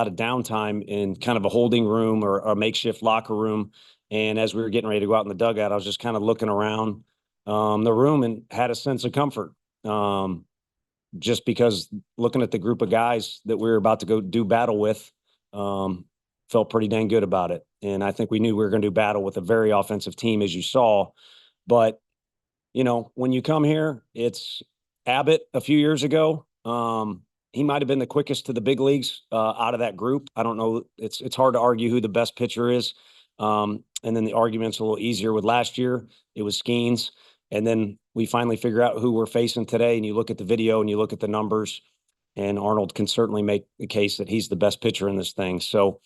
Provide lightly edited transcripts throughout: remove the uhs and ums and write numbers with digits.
of downtime in kind of a holding room or a makeshift locker room. And as we were getting ready to go out in the dugout, I was just kind of looking around the room and had a sense of comfort. Just because looking at the group of guys that we were about to go do battle with, felt pretty dang good about it. And I think we knew we were going to do battle with a very offensive team, as you saw. But, you know, when you come here, it's Abbott a few years ago. He might have been the quickest to the big leagues out of that group. I don't know. It's hard to argue who the best pitcher is. And then the argument's a little easier with last year. It was Skeens. And then we finally figure out who we're facing today. And you look at the video and you look at the numbers, and Arnold can certainly make the case that he's the best pitcher in this thing. So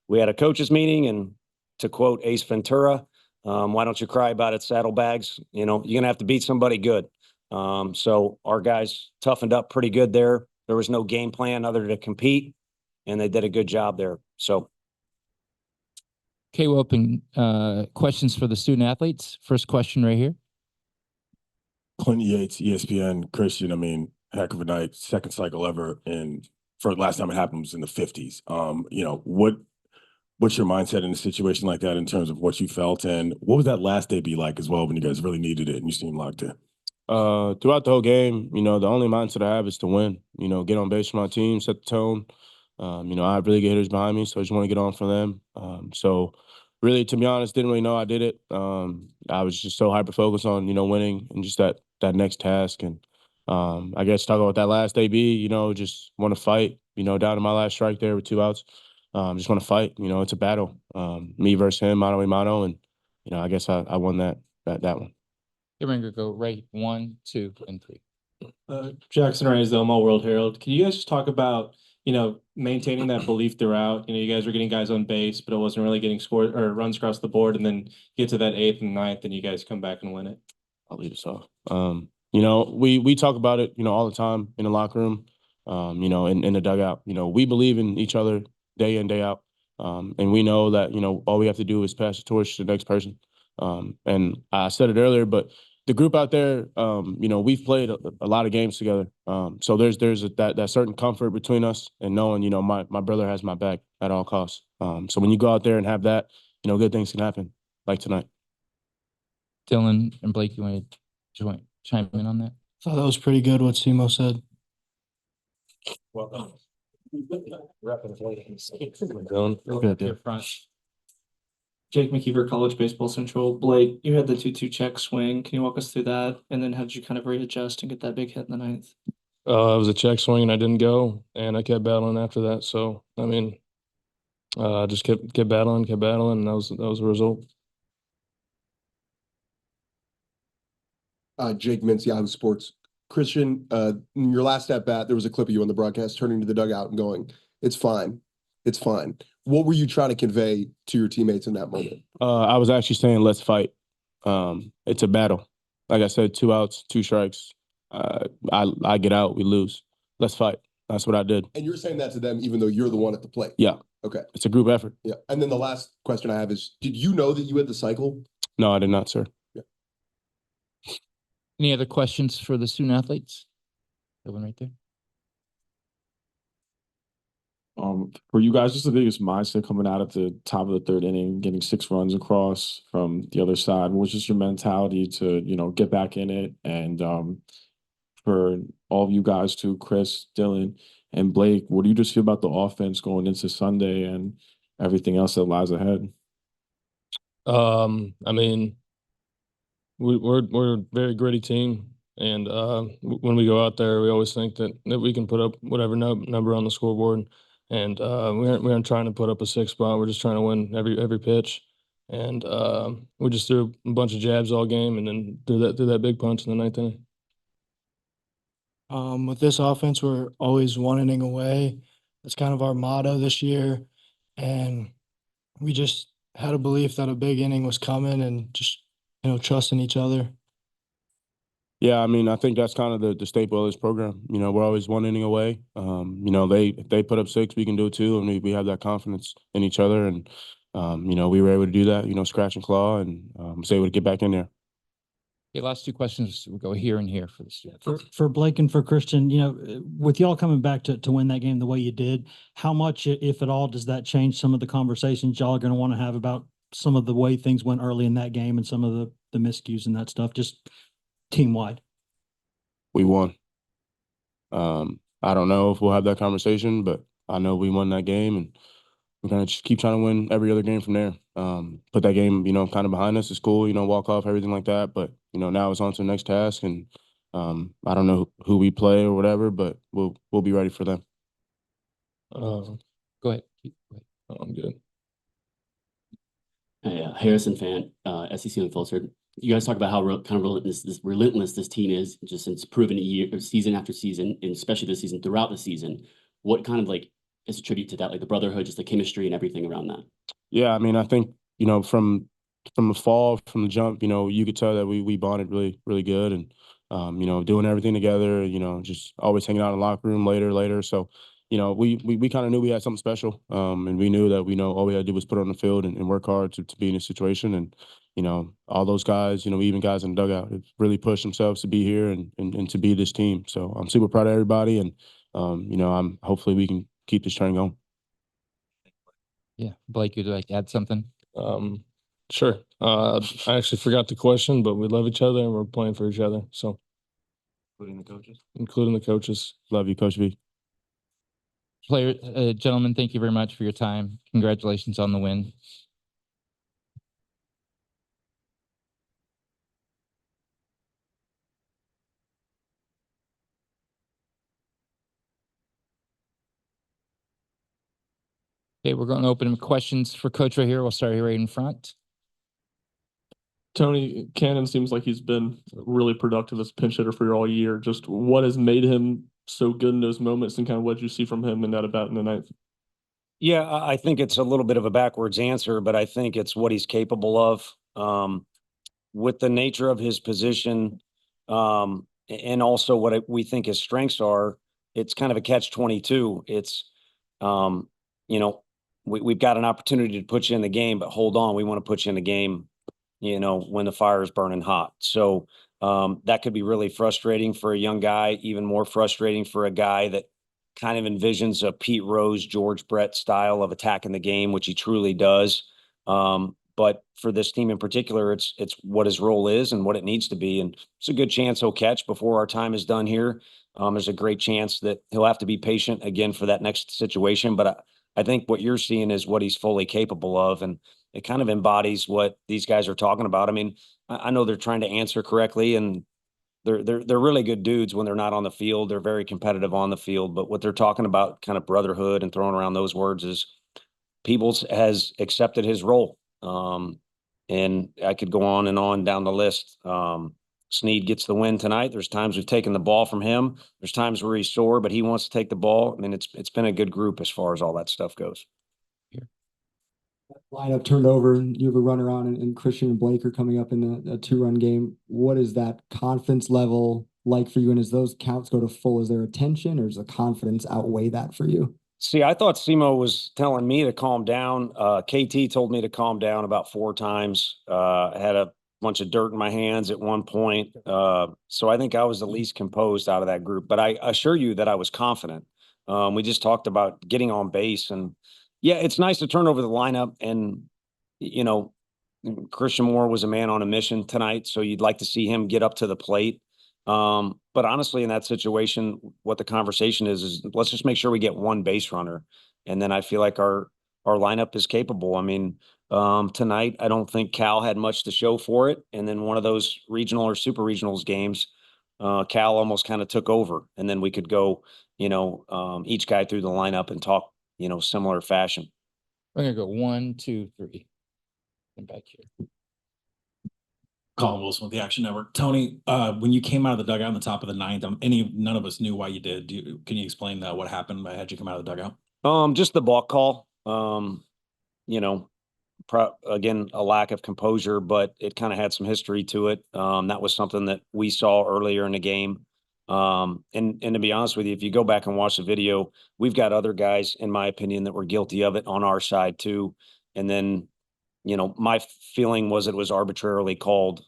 we had a coaches meeting, and to quote Ace Ventura, why don't you cry about it, saddlebags? You know, you're going to have to beat somebody good. So our guys toughened up pretty good there. There was no game plan other than to compete, and they did a good job there. So. Okay, we'll open questions for the student athletes. First question right here. Clinton Yates, ESPN. Christian, I mean, heck of a night, second cycle ever. And for the last time it happened was in the 50s. You know, what's your mindset in a situation like that in terms of what you felt? And what was that last day be like as well when you guys really needed it and you seemed locked in? Throughout the whole game, you know, the only mindset I have is to win. You know, get on base for my team, set the tone. You know, I have really good hitters behind me, so I just want to get on for them. So really, to be honest, didn't really know I did it. I was just so hyper-focused on, you know, winning and just that next task. And I guess talking about that last AB, you know, just want to fight, you know, down to my last strike there with 2 outs. Just want to fight. You know, it's a battle. Me versus him, mano a mano. And, you know, I guess I won that one. You're going to go right 1, 2, and 3. Jackson Reyes-Delmo, World Herald. Can you guys just talk about, you know, maintaining that belief throughout? You know, you guys were getting guys on base, but it wasn't really getting scored or runs across the board, and then get to that 8th and 9th, and you guys come back and win it. I'll lead us off. You know, we talk about it, you know, all the time in the locker room, you know, in the dugout. You know, we believe in each other day in, day out. And we know that, you know, all we have to do is pass the torch to the next person. And I said it earlier, but the group out there, you know, we've played a lot of games together. So there's that certain comfort between us, and knowing, you know, my brother has my back at all costs. So when you go out there and have that, you know, good things can happen, like tonight. Dylan and Blake, you want to chime in on that? I thought that was pretty good what Simo said. Well, Good front. Jake McKeever, College Baseball Central. Blake, you had the 2-2 check swing. Can you walk us through that? And then how did you kind of readjust and get that big hit in the 9th? It was a check swing and I didn't go, and I kept battling after that. So, I mean, I just kept battling, and that was the result. Jake Mintz, Yahoo Sports. Christian, in your last at bat, there was a clip of you on the broadcast turning to the dugout and going, "It's fine. It's fine." What were you trying to convey to your teammates in that moment? I was actually saying, let's fight. It's a battle. Like I said, 2 outs, 2 strikes. I get out, we lose. Let's fight. That's what I did. And you're saying that to them even though you're the one at the plate? Yeah. Okay. It's a group effort. Yeah. And then the last question I have is, did you know that you had the cycle? No, I did not, sir. Yeah. Any other questions for the student athletes? That one right there. For you guys, what's the biggest mindset coming out at the top of the 3rd inning, getting 6 runs across from the other side? What was just your mentality to, you know, get back in it? And for all of you guys too, Chris, Dylan, and Blake, what do you just feel about the offense going into Sunday and everything else that lies ahead? I mean, we're a very gritty team, and when we go out there, we always think that we can put up whatever number on the scoreboard. And we aren't trying to put up a 6 spot. We're just trying to win every pitch. And we just threw a bunch of jabs all game, and then threw that big punch in the 9th inning. With this offense, we're always 1 inning away. That's kind of our motto this year. And we just had a belief that a big inning was coming, and just, you know, trusting each other. Yeah, I mean, I think that's kind of the staple of this program. You know, we're always 1 inning away. You know, if they put up 6, we can do it too, and we have that confidence in each other. And you know, we were able to do that. You know, scratch and claw, and was able to get back in there. Okay, last two questions. We'll go here and here for the student. For Blake and for Christian, with y'all coming back to win that game the way you did, how much, if at all, does that change some of the conversations y'all are going to want to have about some of the way things went early in that game and some of the miscues and that stuff, just team wide? We won. I don't know if we'll have that conversation, but I know we won that game, and we're gonna just keep trying to win every other game from there. Put that game, kind of behind us. It's cool, walk off, everything like that. But now it's on to the next task, and I don't know who we play or whatever, but we'll be ready for them. Go ahead. I'm good. Hey, Harrison fan, SEC Unfiltered. You guys talk about how kind of relentless this team is, just since proven season after season, and especially this season, throughout the season. What kind of is a tribute to that, like the brotherhood, just the chemistry and everything around that? Yeah, I mean, I think from the fall, from the jump, you could tell that we bonded really, really good, and doing everything together. Just always hanging out in the locker room later. So, we kind of knew we had something special, and we knew that all we had to do was put on the field and work hard to be in this situation. And all those guys, even guys in the dugout, have really pushed themselves to be here and to be this team. So I'm super proud of everybody, and I'm hopefully we can keep this trend going. Yeah, Blake, you'd like to add something? Sure. I actually forgot the question, but we love each other and we're playing for each other. So, Including the coaches. including the coaches. Love you, Coach V. Gentlemen, thank you very much for your time. Congratulations on the win. Okay, we're going to open questions for Coach right here. We'll start here right in front. Tony Cannon seems like he's been really productive as a pinch hitter for you all year. Just what has made him so good in those moments, and kind of what did you see from him in that at-bat in the ninth? Yeah, I think it's a little bit of a backwards answer, but I think it's what he's capable of. With the nature of his position, and also what we think his strengths are, it's kind of a catch-22. It's, we've got an opportunity to put you in the game, but hold on, we want to put you in the game, when the fire is burning hot. So that could be really frustrating for a young guy, even more frustrating for a guy that kind of envisions a Pete Rose, George Brett style of attacking the game, which he truly does. But for this team in particular, it's what his role is and what it needs to be. And it's a good chance he'll catch before our time is done here. There's a great chance that he'll have to be patient again for that next situation. But I think what you're seeing is what he's fully capable of. And it kind of embodies what these guys are talking about. I mean, I know they're trying to answer correctly, and they're really good dudes when they're not on the field. They're very competitive on the field. But what they're talking about, kind of brotherhood and throwing around those words, is Peebles has accepted his role. And I could go on and on down the list. Snead gets the win tonight. There's times we've taken the ball from him. There's times where he's sore, but he wants to take the ball. I mean, it's been a good group as far as all that stuff goes. Lineup turned over, and you have a runner on, and Christian and Blake are coming up in a 2-run game. What is that confidence level like for you? And as those counts go to full, is there a tension, or does the confidence outweigh that for you? See, I thought Simo was telling me to calm down. KT told me to calm down about 4 times. I had a bunch of dirt in my hands at one point. So I think I was the least composed out of that group. But I assure you that I was confident. We just talked about getting on base. And, yeah, it's nice to turn over the lineup. And, Christian Moore was a man on a mission tonight, so you'd like to see him get up to the plate. But honestly, in that situation, what the conversation is let's just make sure we get one base runner. And then I feel like our lineup is capable. I mean, tonight, I don't think Cal had much to show for it. And then one of those regional or super regionals games, Cal almost kind of took over, and then we could go, each guy through the lineup and talk, similar fashion. We're going to go 1, 2, 3. And back here. Colin Wilson with the Action Network. Tony, when you came out of the dugout on the top of the ninth, none of us knew why you did. Can you explain what happened? How'd you come out of the dugout? Just the balk call. Again, a lack of composure, but it kind of had some history to it. That was something that we saw earlier in the game. And to be honest with you, if you go back and watch the video, we've got other guys, in my opinion, that were guilty of it on our side too. And then, my feeling was it was arbitrarily called,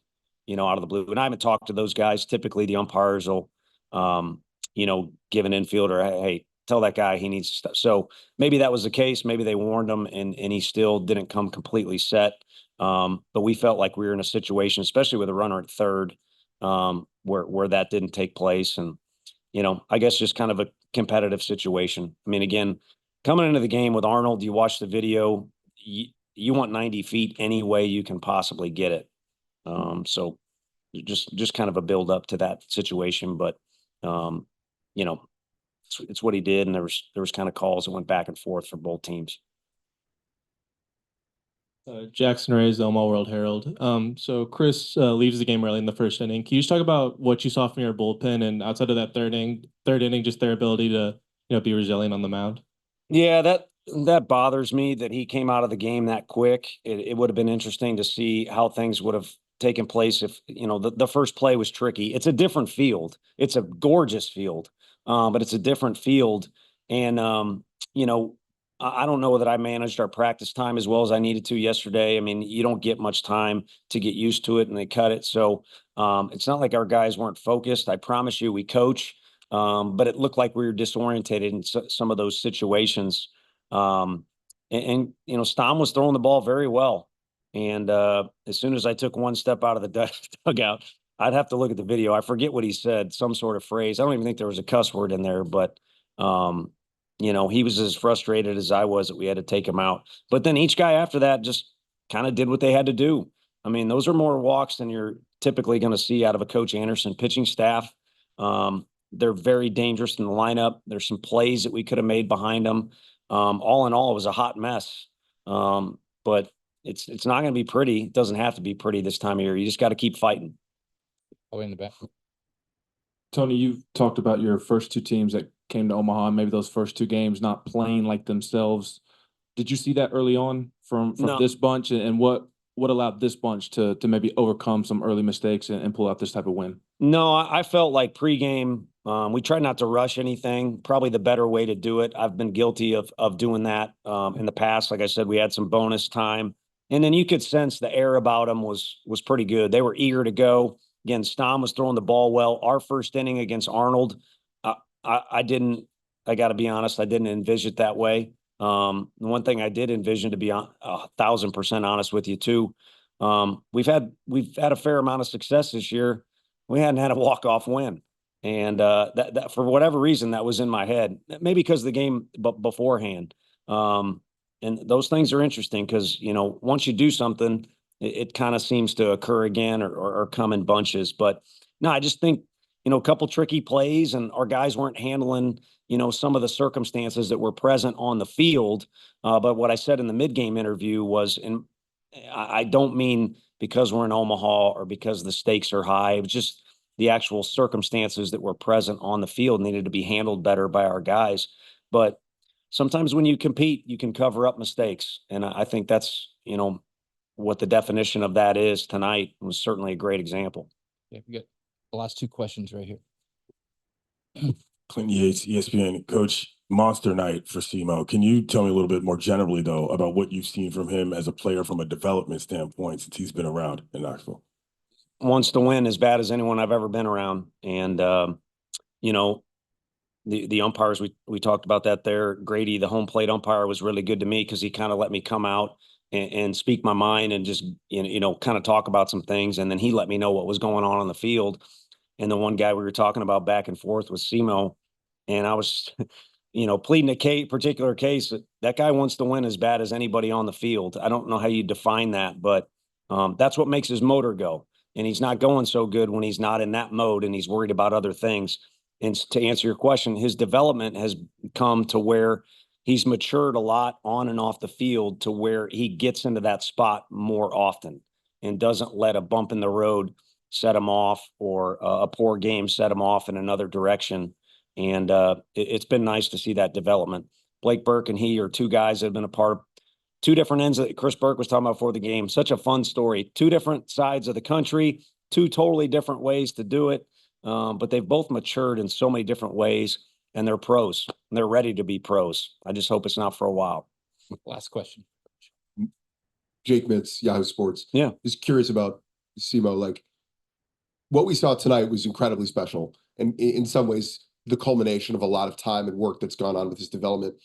out of the blue. And I haven't talked to those guys. Typically, the umpires will, give an infielder, hey, tell that guy he needs to stop. So maybe that was the case. Maybe they warned him, and he still didn't come completely set. But we felt like we were in a situation, especially with a runner at third, where that didn't take place. And, I guess just kind of a competitive situation. I mean, again, coming into the game with Arnold, you watch the video, you want 90 feet any way you can possibly get it. So just kind of a build up to that situation. But, it's what he did. And there was kind of calls that went back and forth for both teams. Jackson Reyes, Elmo World Herald. So Chris leaves the game early in the first inning. Can you just talk about what you saw from your bullpen and outside of that third inning, just their ability to be resilient on the mound? Yeah, that bothers me that he came out of the game that quick. It would have been interesting to see how things would have taken place if the first play was tricky. It's a different field. It's a gorgeous field, but it's a different field, and I don't know that I managed our practice time as well as I needed to yesterday. I mean, you don't get much time to get used to it, and they cut it. So it's not like our guys weren't focused. I promise you, we coach, but it looked like we were disorientated in some of those situations. Stom was throwing the ball very well. And as soon as I took one step out of the dugout, I'd have to look at the video. I forget what he said, some sort of phrase. I don't even think there was a cuss word in there, but he was as frustrated as I was that we had to take him out. But then each guy after that just kind of did what they had to do. I mean, those are more walks than you're typically going to see out of a Coach Anderson pitching staff. They're very dangerous in the lineup. There's some plays that we could have made behind them. All in all, it was a hot mess. But it's not going to be pretty. It doesn't have to be pretty this time of year. You just got to keep fighting. Oh, in the back. Tony, you've talked about your first two teams that came to Omaha, and maybe those first two games not playing like themselves. Did you see that early on from No. this bunch, and what allowed this bunch to maybe overcome some early mistakes and pull out this type of win? No, I felt like pregame, we tried not to rush anything. Probably the better way to do it. I've been guilty of doing that in the past. Like I said, we had some bonus time, and then you could sense the air about them was pretty good. They were eager to go. Again, Stom was throwing the ball well. Our first inning against Arnold, I got to be honest, I didn't envision it that way. The one thing I did envision, to be 1,000% honest with you too, we've had a fair amount of success this year. We hadn't had a walk-off win. And that for whatever reason, that was in my head, maybe because of the game beforehand. And those things are interesting because, once you do something, it kind of seems to occur again or come in bunches. But no, I just think, a couple tricky plays and our guys weren't handling, some of the circumstances that were present on the field. But what I said in the mid-game interview was, and I don't mean because we're in Omaha or because the stakes are high. It was just the actual circumstances that were present on the field needed to be handled better by our guys. But sometimes when you compete, you can cover up mistakes. And I think that's, what the definition of that is tonight. It was certainly a great example. Yeah, we got the last two questions right here. Clinton Yates, ESPN. Coach, monster night for SEMO. Can you tell me a little bit more generally, though, about what you've seen from him as a player from a development standpoint since he's been around in Knoxville? Wants to win as bad as anyone I've ever been around. And, the umpires, we talked about that there. Grady, the home plate umpire, was really good to me because he kind of let me come out and speak my mind and just, kind of talk about some things. And then he let me know what was going on the field. And the one guy we were talking about back and forth was SEMO. And I was, pleading a particular case that guy wants to win as bad as anybody on the field. I don't know how you define that, but that's what makes his motor go. And he's not going so good when he's not in that mode and he's worried about other things. And to answer your question, his development has come to where he's matured a lot on and off the field to where he gets into that spot more often and doesn't let a bump in the road set him off or a poor game set him off in another direction. And it's been nice to see that development. Blake Burke and he are two guys that have been a part of two different ends that Chris Burke was talking about before the game. Such a fun story. Two different sides of the country, two totally different ways to do it. But they've both matured in so many different ways, and they're pros. And they're ready to be pros. I just hope it's not for a while. Last question. Jake Mitz, Yahoo Sports. Yeah. Just curious about SEMO. Like, what we saw tonight was incredibly special, and in some ways, the culmination of a lot of time and work that's gone on with his development.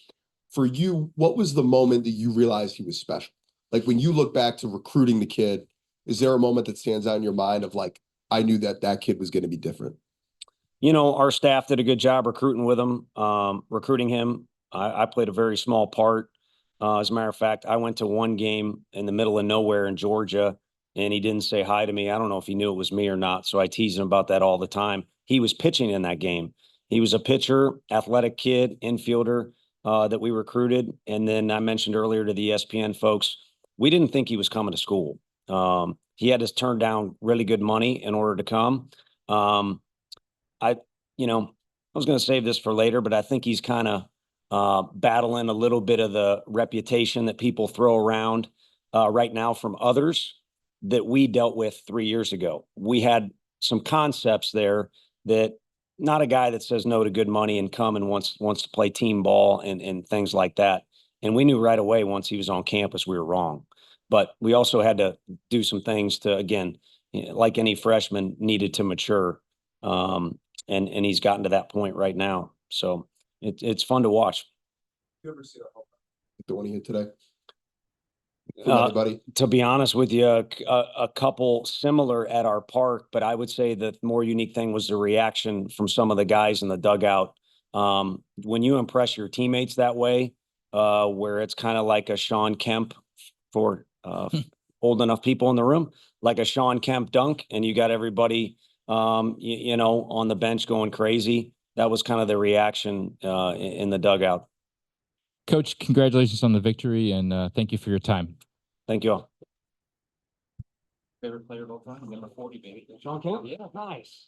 For you, what was the moment that you realized he was special? Like when you look back to recruiting the kid, is there a moment that stands out in your mind of like, I knew that that kid was going to be different? You know, our staff did a good job recruiting with him, recruiting him. I played a very small part. As a matter of fact, I went to one game in the middle of nowhere in Georgia, and he didn't say hi to me. I don't know if he knew it was me or not, so I tease him about that all the time. He was pitching in that game. He was a pitcher, athletic kid, infielder that we recruited. And then I mentioned earlier to the ESPN folks, we didn't think he was coming to school. He had to turn down really good money in order to come. I was going to save this for later, but I think he's kind of battling a little bit of the reputation that people throw around right now from others that we dealt with 3 years ago. We had some concepts there that not a guy that says no to good money and come and wants to play team ball and things like that. And we knew right away once he was on campus, we were wrong. But we also had to do some things to, again, like any freshman, needed to mature. And he's gotten to that point right now. So it's fun to watch. You ever see the one he hit today? From anybody? To be honest with you, a couple similar at our park, but I would say the more unique thing was the reaction from some of the guys in the dugout. When you impress your teammates that way, where it's kind of like a Sean Kemp for old enough people in the room, like a Sean Kemp dunk, and you got everybody on the bench going crazy. That was kind of the reaction in the dugout. Coach, congratulations on the victory, and thank you for your time. Thank you all. Favorite player of all time, number 40, baby. Sean Kemp? Yeah, nice.